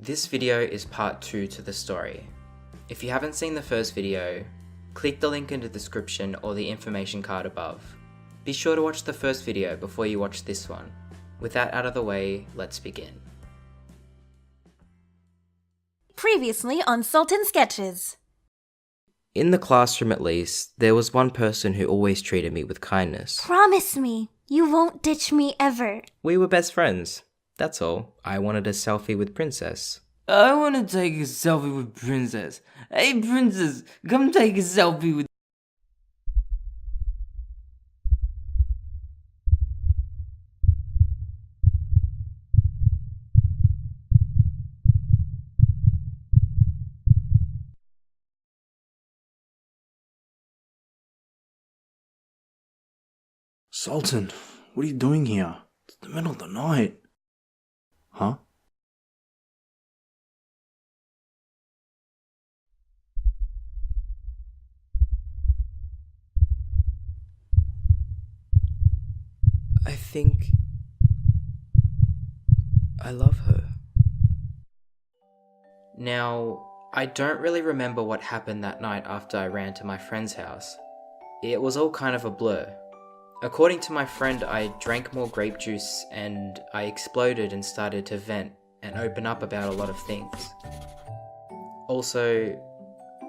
This video is part 2 to the story. If you haven't seen the first video, click the link in the description or the information card above. Be sure to watch the first video before you watch this one. With that out of the way, let's begin. Previously on Sultan Sketches. In the classroom at least, there was one person who always treated me with kindness. Promise me, you won't ditch me ever. We were best friends. That's all. I wanted a selfie with Princess. I want to take a selfie with Princess. Hey, Princess, come take a selfie with... Sultan, what are you doing here? It's the middle of the night. Huh? I think I love her. Now, I don't really remember what happened that night after I ran to my friend's house. It was all kind of a blur. According to my friend, I drank more grape juice and I exploded and started to vent and open up about a lot of things. Also,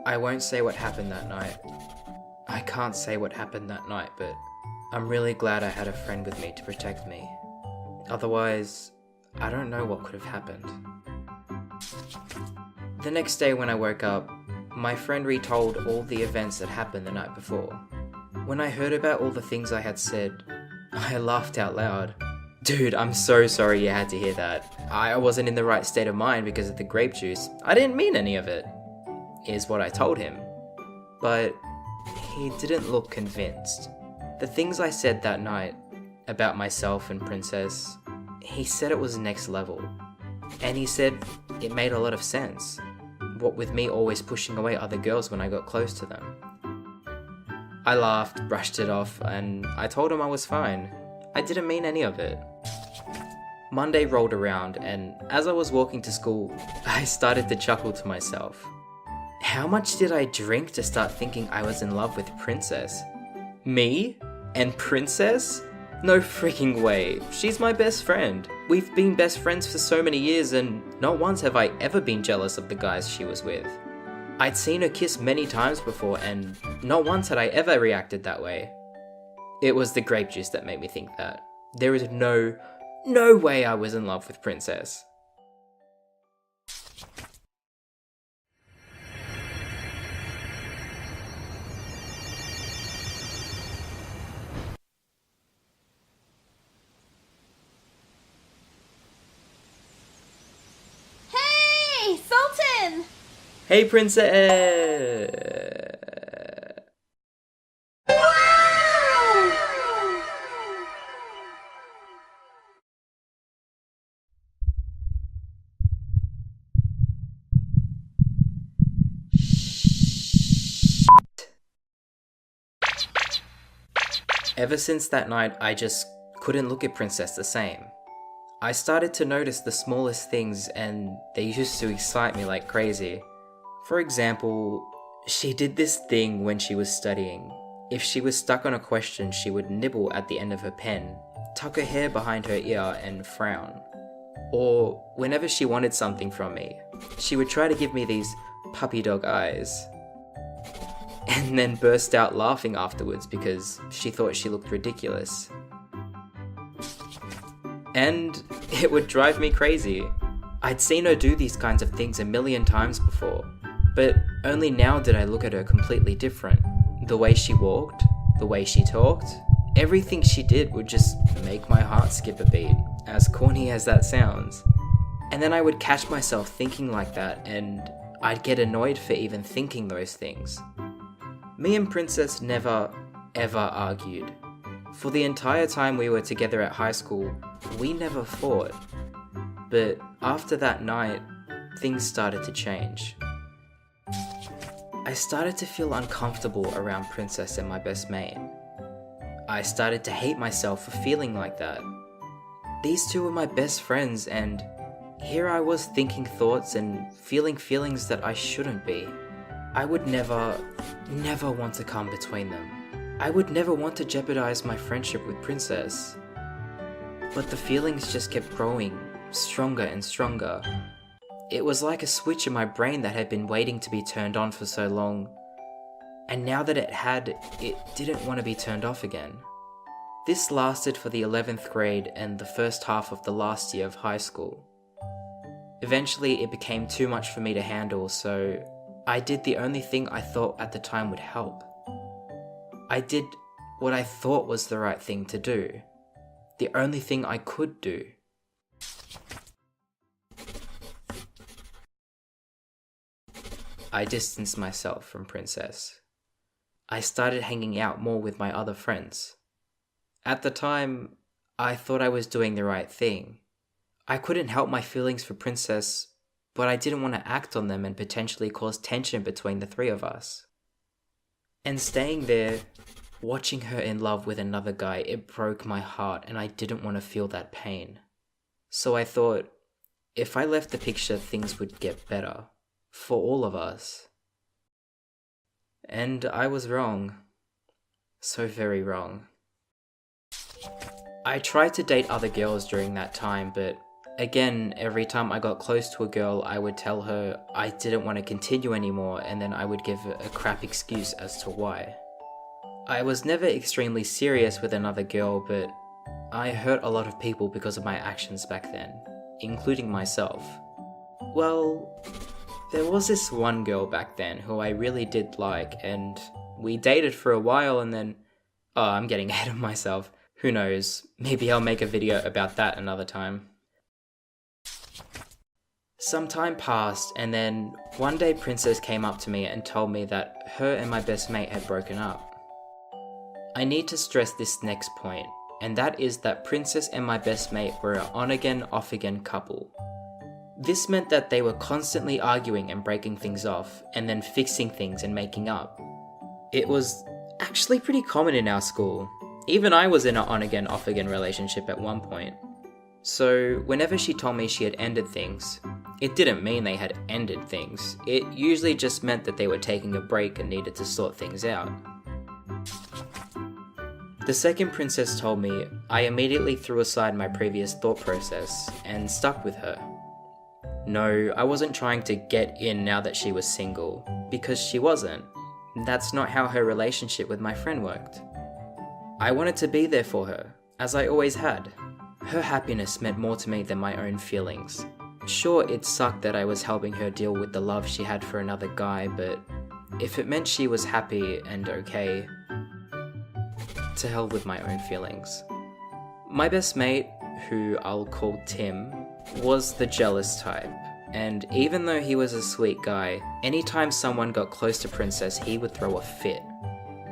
I won't say what happened that night. I can't say what happened that night, but I'm really glad I had a friend with me to protect me. Otherwise, I don't know what could have happened. The next day when I woke up, my friend retold all the events that happened the night before. When I heard about all the things I had said, I laughed out loud. Dude, I'm so sorry you had to hear that. I wasn't in the right state of mind because of the grape juice. I didn't mean any of it, is what I told him. But he didn't look convinced. The things I said that night about myself and Princess, he said it was next level. And he said it made a lot of sense. What with me always pushing away other girls when I got close to them. I laughed, brushed it off, and I told him I was fine. I didn't mean any of it. Monday rolled around, and as I was walking to school, I started to chuckle to myself. How much did I drink to start thinking I was in love with Princess? Me? And Princess? No freaking way. She's my best friend. We've been best friends for so many years, and not once have I ever been jealous of the guys she was with. I'd seen her kiss many times before, and not once had I ever reacted that way. It was the grape juice that made me think that. There is no way I was in love with Princess. Hey, Sultan! Hey, Princess! Ever since that night, I just couldn't look at Princess the same. I started to notice the smallest things and they used to excite me like crazy. For example, she did this thing when she was studying. If she was stuck on a question, she would nibble at the end of her pen, tuck her hair behind her ear and frown. Or whenever she wanted something from me, she would try to give me these puppy dog eyes. And then burst out laughing afterwards because she thought she looked ridiculous. And it would drive me crazy. I'd seen her do these kinds of things a million times before, but only now did I look at her completely different. The way she walked, the way she talked, everything she did would just make my heart skip a beat, as corny as that sounds. And then I would catch myself thinking like that, and I'd get annoyed for even thinking those things. Me and Princess never, ever argued. For the entire time we were together at high school, we never fought. But after that night, things started to change. I started to feel uncomfortable around Princess and my best mate. I started to hate myself for feeling like that. These two were my best friends, and Here I was thinking thoughts and feeling feelings that I shouldn't be. I would never want to come between them. I would never want to jeopardize my friendship with Princess. But the feelings just kept growing, stronger and stronger. It was like a switch in my brain that had been waiting to be turned on for so long. And now that it didn't want to be turned off again. This lasted for the 11th grade and the first half of the last year of high school. Eventually it became too much for me to handle, so I did the only thing I thought at the time would help. I did what I thought was the right thing to do. The only thing I could do. I distanced myself from Princess. I started hanging out more with my other friends. At the time, I thought I was doing the right thing. I couldn't help my feelings for Princess, but I didn't want to act on them and potentially cause tension between the three of us. And staying there, watching her in love with another guy, it broke my heart and I didn't want to feel that pain. So I thought, if I left the picture, things would get better. For all of us. And I was wrong. So very wrong. I tried to date other girls during that time, but again, every time I got close to a girl, I would tell her I didn't want to continue anymore, and then I would give a crap excuse as to why. I was never extremely serious with another girl, but I hurt a lot of people because of my actions back then, including myself. Well, there was this one girl back then who I really did like, and we dated for a while and then... Oh, I'm getting ahead of myself. Who knows, maybe I'll make a video about that another time. Some time passed, and then one day Princess came up to me and told me that her and my best mate had broken up. I need to stress this next point, and that is that Princess and my best mate were an on-again, off-again couple. This meant that they were constantly arguing and breaking things off, and then fixing things and making up. It was actually pretty common in our school. Even I was in an on-again, off-again relationship at one point. So whenever she told me she had ended things, it didn't mean they had ended things. It usually just meant that they were taking a break and needed to sort things out. The second Princess told me, I immediately threw aside my previous thought process and stuck with her. No, I wasn't trying to get in now that she was single, because she wasn't. That's not how her relationship with my friend worked. I wanted to be there for her, as I always had. Her happiness meant more to me than my own feelings. Sure, it sucked that I was helping her deal with the love she had for another guy, but if it meant she was happy and okay, to hell with my own feelings. My best mate, who I'll call Tim, was the jealous type, and even though he was a sweet guy, anytime someone got close to Princess, he would throw a fit.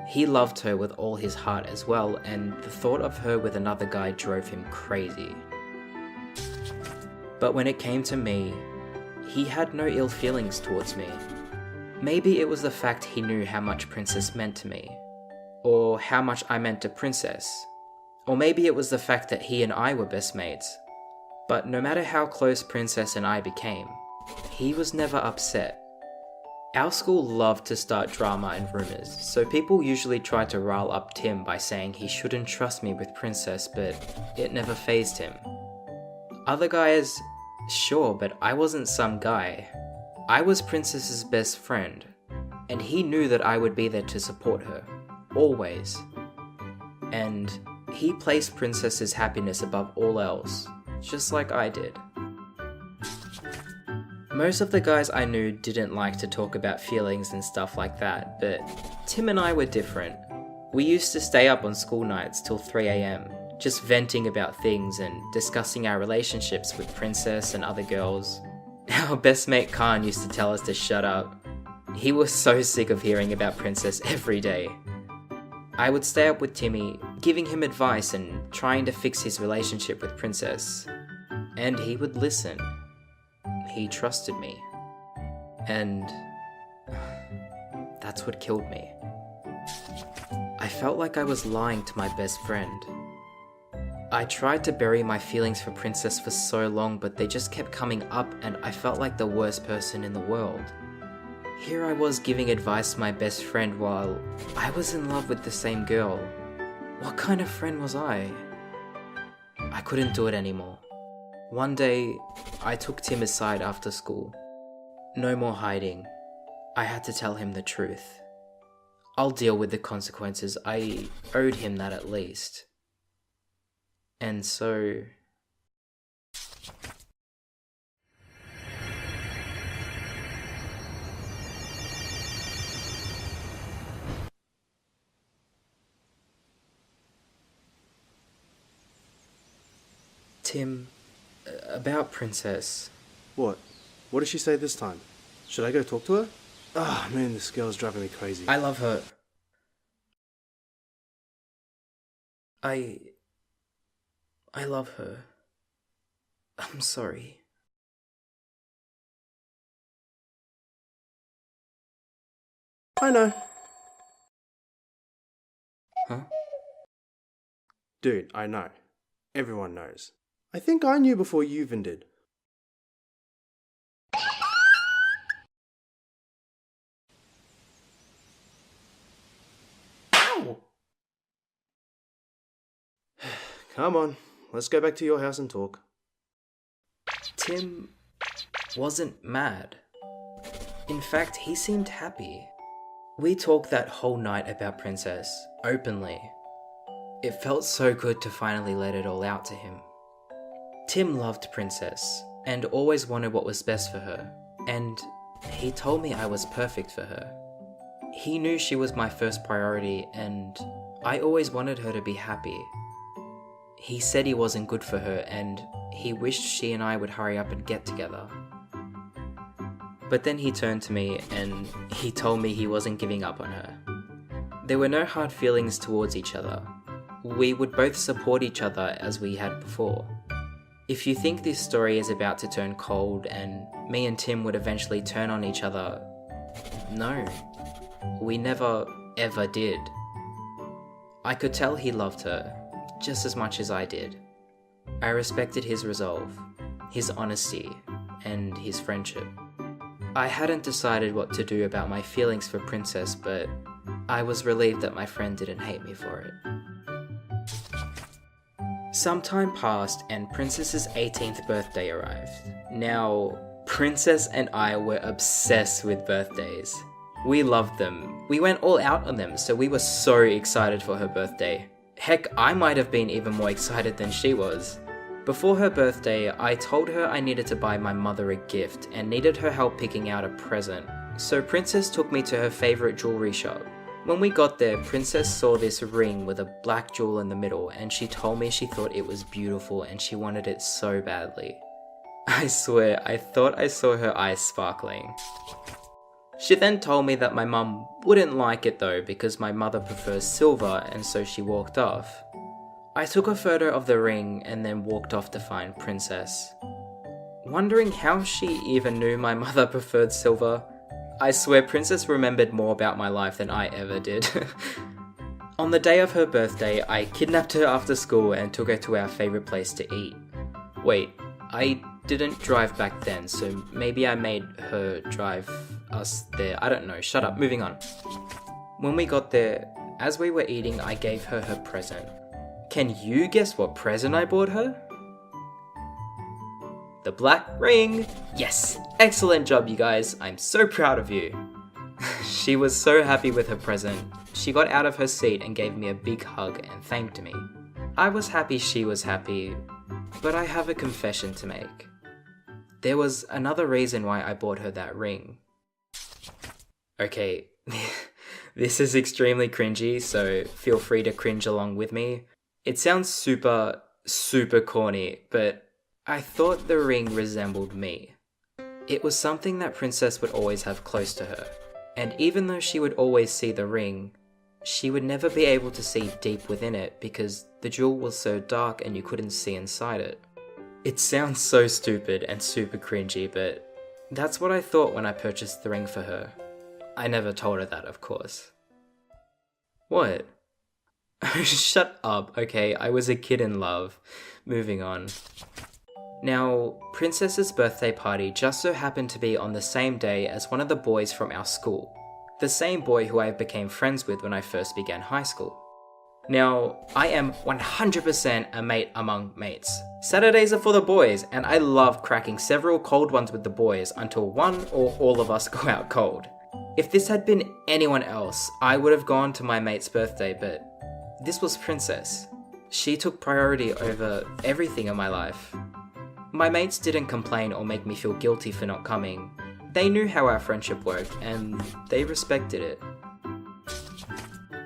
He loved her with all his heart as well, and the thought of her with another guy drove him crazy. But when it came to me, he had no ill feelings towards me. Maybe it was the fact he knew how much Princess meant to me, or how much I meant to Princess, or maybe it was the fact that he and I were best mates. But no matter how close Princess and I became, he was never upset. Our school loved to start drama and rumours, so people usually tried to rile up Tim by saying he shouldn't trust me with Princess, but it never fazed him. Other guys, sure, but I wasn't some guy. I was Princess's best friend, and he knew that I would be there to support her, always. And he placed Princess's happiness above all else, just like I did. Most of the guys I knew didn't like to talk about feelings and stuff like that, but Tim and I were different. We used to stay up on school nights till 3 AM, just venting about things and discussing our relationships with Princess and other girls. Our best mate Khan used to tell us to shut up. He was so sick of hearing about Princess every day. I would stay up with Timmy, giving him advice and trying to fix his relationship with Princess. And he would listen. He trusted me. And that's what killed me. I felt like I was lying to my best friend. I tried to bury my feelings for Princess for so long, but they just kept coming up and I felt like the worst person in the world. Here I was giving advice to my best friend while I was in love with the same girl. What kind of friend was I? I couldn't do it anymore. One day, I took Tim aside after school. No more hiding. I had to tell him the truth. I'll deal with the consequences. I owed him that at least. And so... Tim, about Princess. What? What did she say this time? Should I go talk to her? Ah, man, this girl's driving me crazy. I love her. I love her. I'm sorry. I know. Huh? Dude, I know. Everyone knows. I think I knew before you even did. Ow! Come on, let's go back to your house and talk. Tim wasn't mad. In fact, he seemed happy. We talked that whole night about Princess, openly. It felt so good to finally let it all out to him. Tim loved Princess, and always wanted what was best for her, and he told me I was perfect for her. He knew she was my first priority, and I always wanted her to be happy. He said he wasn't good for her, and he wished she and I would hurry up and get together. But then he turned to me, and he told me he wasn't giving up on her. There were no hard feelings towards each other. We would both support each other as we had before. If you think this story is about to turn cold and me and Tim would eventually turn on each other, no. We never, ever did. I could tell he loved her, just as much as I did. I respected his resolve, his honesty, and his friendship. I hadn't decided what to do about my feelings for Princess, but I was relieved that my friend didn't hate me for it. Some time passed and Princess's 18th birthday arrived. Now, Princess and I were obsessed with birthdays. We loved them. We went all out on them, so we were so excited for her birthday. Heck, I might have been even more excited than she was. Before her birthday, I told her I needed to buy my mother a gift and needed her help picking out a present. So Princess took me to her favorite jewelry shop. When we got there, Princess saw this ring with a black jewel in the middle and she told me she thought it was beautiful and she wanted it so badly. I swear, I thought I saw her eyes sparkling. She then told me that my mum wouldn't like it though because my mother prefers silver and so she walked off. I took a photo of the ring and then walked off to find Princess. Wondering how she even knew my mother preferred silver, I swear Princess remembered more about my life than I ever did. On the day of her birthday, I kidnapped her after school and took her to our favourite place to eat. Wait, I didn't drive back then, so maybe I made her drive us there. I don't know, shut up, moving on. When we got there, as we were eating, I gave her her present. Can you guess what present I bought her? The black ring! Yes! Excellent job, you guys. I'm so proud of you. She was so happy with her present. She got out of her seat and gave me a big hug and thanked me. I was happy she was happy, but I have a confession to make. There was another reason why I bought her that ring. Okay, this is extremely cringy, so feel free to cringe along with me. It sounds super, super corny, but I thought the ring resembled me. It was something that Princess would always have close to her, and even though she would always see the ring, she would never be able to see deep within it because the jewel was so dark and you couldn't see inside it. It sounds so stupid and super cringy, but that's what I thought when I purchased the ring for her. I never told her that, of course. What? Shut up, okay? I was a kid in love. Moving on. Now, Princess's birthday party just so happened to be on the same day as one of the boys from our school. The same boy who I became friends with when I first began high school. Now, I am 100% a mate among mates. Saturdays are for the boys, and I love cracking several cold ones with the boys until one or all of us go out cold. If this had been anyone else, I would have gone to my mate's birthday, but this was Princess. She took priority over everything in my life. My mates didn't complain or make me feel guilty for not coming. They knew how our friendship worked, and they respected it.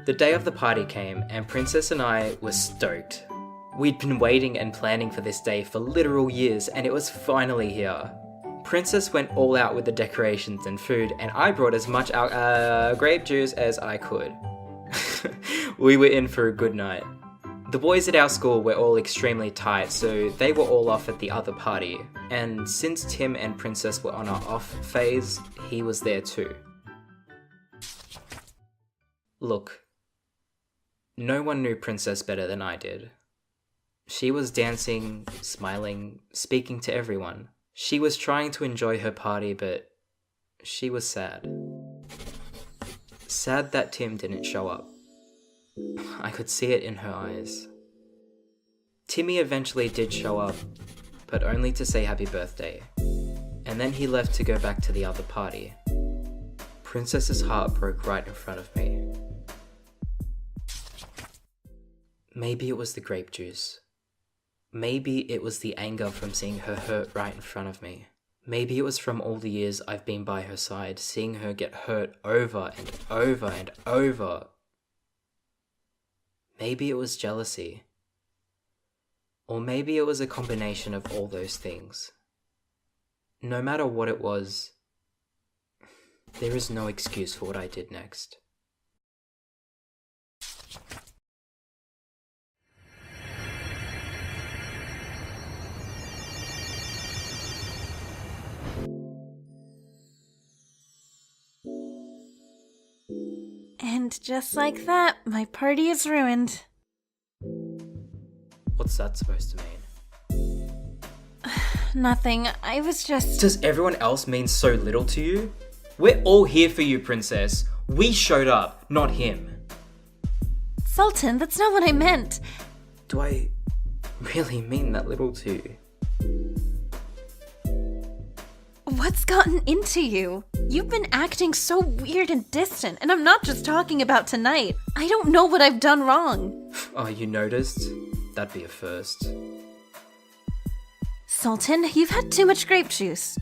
The day of the party came, and Princess and I were stoked. We'd been waiting and planning for this day for literal years, and it was finally here. Princess went all out with the decorations and food, and I brought as much grape juice as I could. We were in for a good night. The boys at our school were all extremely tight, so they were all off at the other party, and since Tim and Princess were on our off phase, he was there too. Look, no one knew Princess better than I did. She was dancing, smiling, speaking to everyone. She was trying to enjoy her party, but she was sad. Sad that Tim didn't show up. I could see it in her eyes. Timmy eventually did show up, but only to say happy birthday, and then he left to go back to the other party. Princess's heart broke right in front of me. Maybe it was the grape juice. Maybe it was the anger from seeing her hurt right in front of me. Maybe it was from all the years I've been by her side, seeing her get hurt over and over and over. Maybe it was jealousy. Or maybe it was a combination of all those things. No matter what it was, there is no excuse for what I did next. And just like that, my party is ruined. What's that supposed to mean? Nothing, I was just... Does everyone else mean so little to you? We're all here for you, Princess. We showed up, not him. Sultan, that's not what I meant. Do I really mean that little to you? What's gotten into you? You've been acting so weird and distant, and I'm not just talking about tonight. I don't know what I've done wrong. Oh, you noticed? That'd be a first. Sultan, you've had too much grape juice.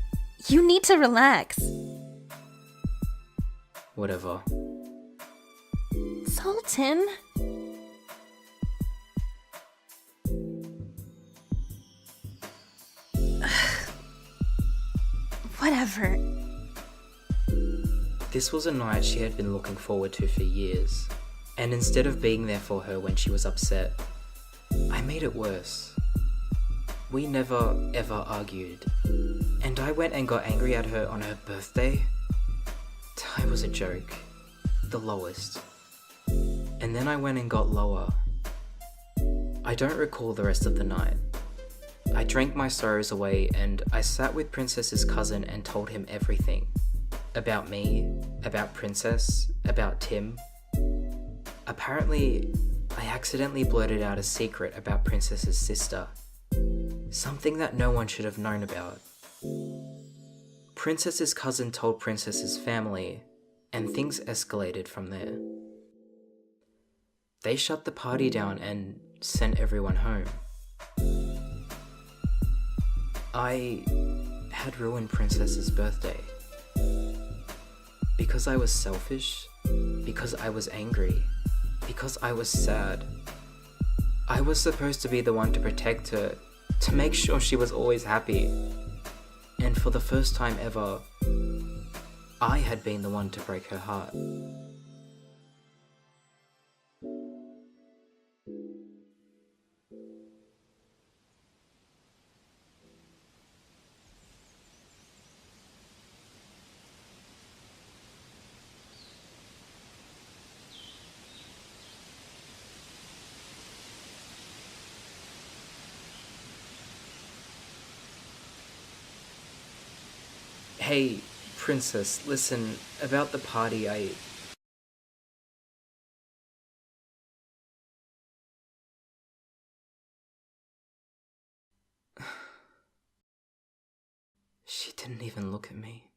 You need to relax. Whatever. Sultan? Whatever. This was a night she had been looking forward to for years, and instead of being there for her when she was upset, I made it worse. We never ever argued, and I went and got angry at her on her birthday. I was a joke, the lowest. And then I went and got lower. I don't recall the rest of the night. I drank my sorrows away, and I sat with Princess's cousin and told him everything. About me, about Princess, about Tim. Apparently, I accidentally blurted out a secret about Princess's sister. Something that no one should have known about. Princess's cousin told Princess's family, and things escalated from there. They shut the party down and sent everyone home. I had ruined Princess's birthday. Because I was selfish, because I was angry, because I was sad. I was supposed to be the one to protect her, to make sure she was always happy. And for the first time ever, I had been the one to break her heart. Hey, princess, listen, about the party, She didn't even look at me.